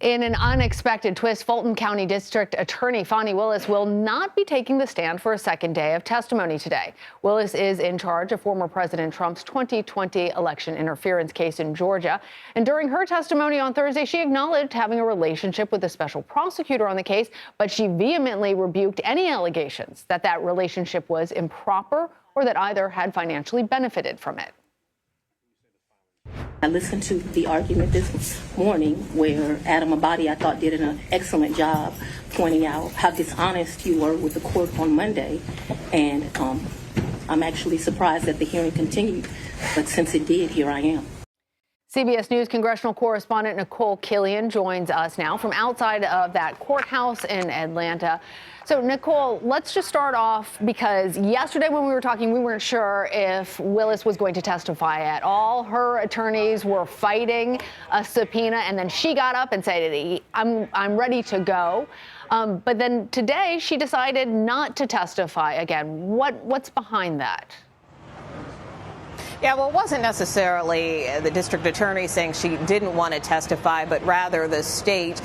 In an unexpected twist, Fulton County District Attorney Fani Willis will not be taking the stand for a second day of testimony today. Willis is in charge of former President Trump's 2020 election interference case in Georgia. And during her testimony on Thursday, she acknowledged having a relationship with a special prosecutor on the case, but she vehemently rebuked any allegations that that relationship was improper or that either had financially benefited from it. I listened to the argument this morning where Adam Abadi, I thought, did an excellent job pointing out how dishonest you were with the court on Monday. And I'm actually surprised that the hearing continued. But since it did, here I am. CBS News congressional correspondent Nikole Killion joins us now from outside of that courthouse in Atlanta. So, Nikole, let's just start off because yesterday when we were talking, we weren't sure if Willis was going to testify at all. Her attorneys were fighting a subpoena, and then she got up and said, I'm ready to go. But then today she decided not to testify again. What's behind that? Yeah, well, it wasn't necessarily the district attorney saying she didn't want to testify, but rather the state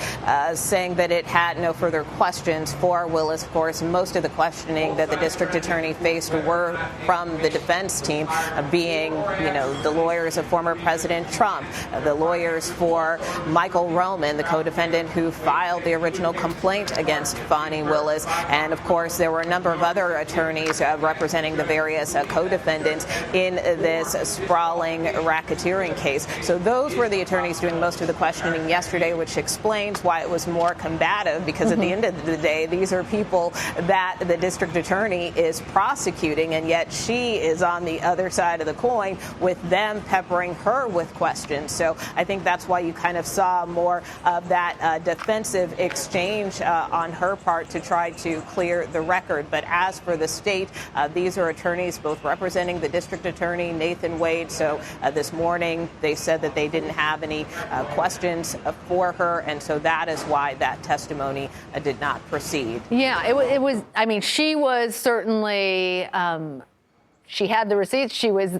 saying that it had no further questions for Willis. Of course, most of the questioning that the district attorney faced were from the defense team, being, the lawyers of former President Trump, the lawyers for Michael Roman, the co-defendant who filed the original complaint against Fani Willis. And, of course, there were a number of other attorneys representing the various co-defendants in this sprawling racketeering case. So those were the attorneys doing most of the questioning yesterday, which explains why it was more combative, because at the end of the day, these are people that the district attorney is prosecuting, and yet she is on the other side of the coin with them peppering her with questions. So I think that's why you kind of saw more of that defensive exchange on her part to try to clear the record. But as for the state, these are attorneys both representing the district attorney, Nathan Wade. So this morning they said that they didn't have any questions for her, and so that is why that testimony did not proceed. Yeah, it was. I mean, she was certainly. She had the receipts. She was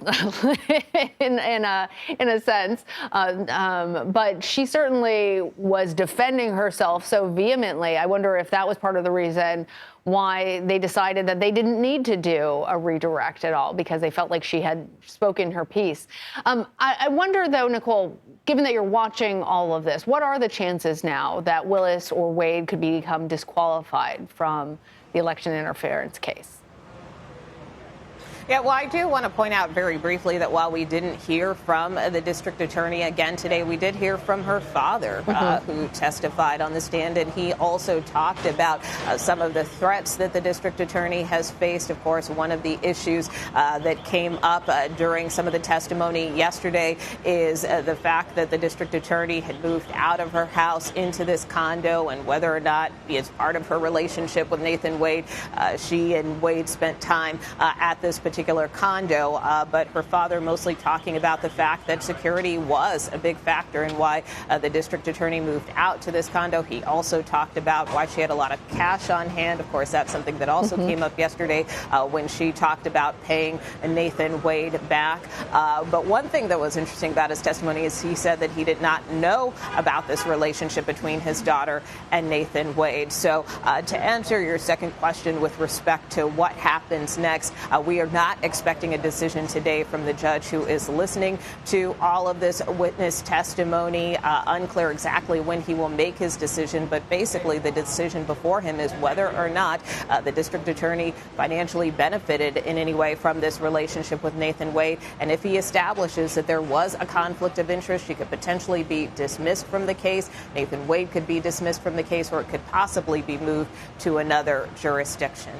in a sense, but she certainly was defending herself so vehemently. I wonder if that was part of the reason why they decided that they didn't need to do a redirect at all, because they felt like she had spoken her piece. I wonder, though, Nikole, given that you're watching all of this, what are the chances now that Willis or Wade could become disqualified from the election interference case? Yeah, well, I do want to point out very briefly that while we didn't hear from the district attorney again today, we did hear from her father, who testified on the stand, and he also talked about some of the threats that the district attorney has faced. Of course, one of the issues that came up during some of the testimony yesterday is the fact that the district attorney had moved out of her house into this condo, and whether or not, as part of her relationship with Nathan Wade, she and Wade spent time at this particular condo, but her father mostly talking about the fact that security was a big factor in why the district attorney moved out to this condo. He also talked about why she had a lot of cash on hand. Of course, that's something that also came up yesterday when she talked about paying Nathan Wade back. But one thing that was interesting about his testimony is he said that he did not know about this relationship between his daughter and Nathan Wade. So to answer your second question with respect to what happens next, we are not expecting a decision today from the judge who is listening to all of this witness testimony. Unclear exactly when he will make his decision, but basically the decision before him is whether or not the district attorney financially benefited in any way from this relationship with Nathan Wade. And if he establishes that there was a conflict of interest, she could potentially be dismissed from the case. Nathan Wade could be dismissed from the case, or it could possibly be moved to another jurisdiction.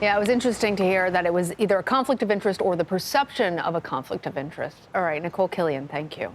Yeah, it was interesting to hear that it was either a conflict of interest or the perception of a conflict of interest. All right, Nikole Killion, thank you.